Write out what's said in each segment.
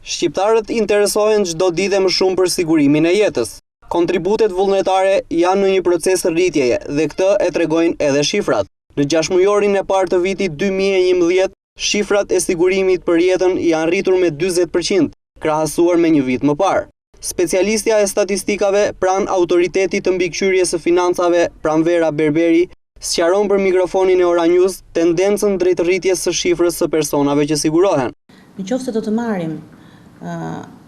Shqiptarët interesohen çdo ditë më shumë për sigurimin e jetës. Kontributet vullnetare janë në një proces rritjeje dhe këtë e tregojnë edhe shifrat. Në 6 mujorin e parë të vitit 2011, shifrat e sigurimit për jetën janë rritur me 40%, krahasuar me një vit më parë. Specialistja e statistikave pranë Autoritetit të Mbikëqyrjes së Financave, Pranvera Berberi, sqaron për mikrofonin e Ora News tendencën drejt rritjes së shifrës së personave që sigurohen. Nëse do të marrim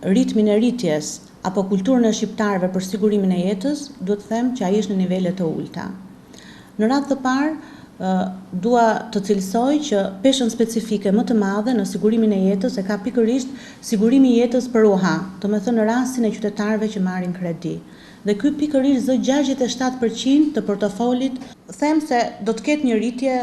ritmin e rritjes apo kulturën e shqiptarëve për sigurimin e jetës, duhet të them që ai është në nivele të ulta. Në radhë të parë, dua të cilësoj që peshën specifike më të madhe në sigurimin e jetës e ka pikërisht sigurimi i jetës për UHA, do të thënë në rastin e qytetarëve që marrin kredi. Dhe ky pikërisht zë 67% të portofolit, them se do të ketë një rritje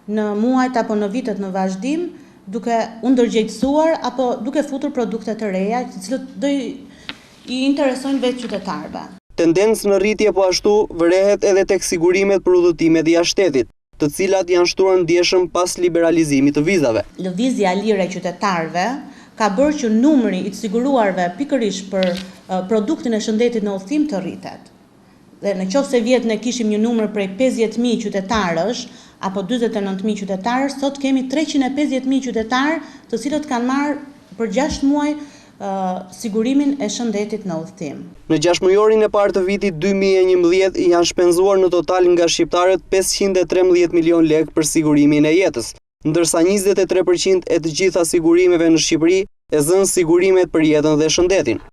në muajt apo në vitet në vazhdim, duke u ndërgjegjësuar apo duke futur produkte të reja, të cilët do i interesojnë vetë qytetarëve. Tendencë në rritje po ashtu vërehet edhe tek sigurimet për udhëtimet jashtë shtetit, të cilat janë shtuar ndjeshëm pas liberalizimit të vizave. Lëvizja e lirë e qytetarëve ka bërë që numri i të siguruarve pikërisht për produktin e shëndetit në udhëtim të rritet. Dhe në qoftë se vjet ne kishim një numër prej 50.000 qytetarësh apo 49.000 qytetarësh, sot kemi 350.000 qytetarë të cilët kanë marrë për 6 muaj sigurimin e shëndetit në udhëtim. Në 6 mujorin e parë të vitit 2011 janë shpenzuar në total nga shqiptarët 513 milion lekë për sigurimin e jetës, ndërsa 23% e të gjitha sigurimeve në Shqipëri e zënë sigurimet për jetën dhe shëndetin.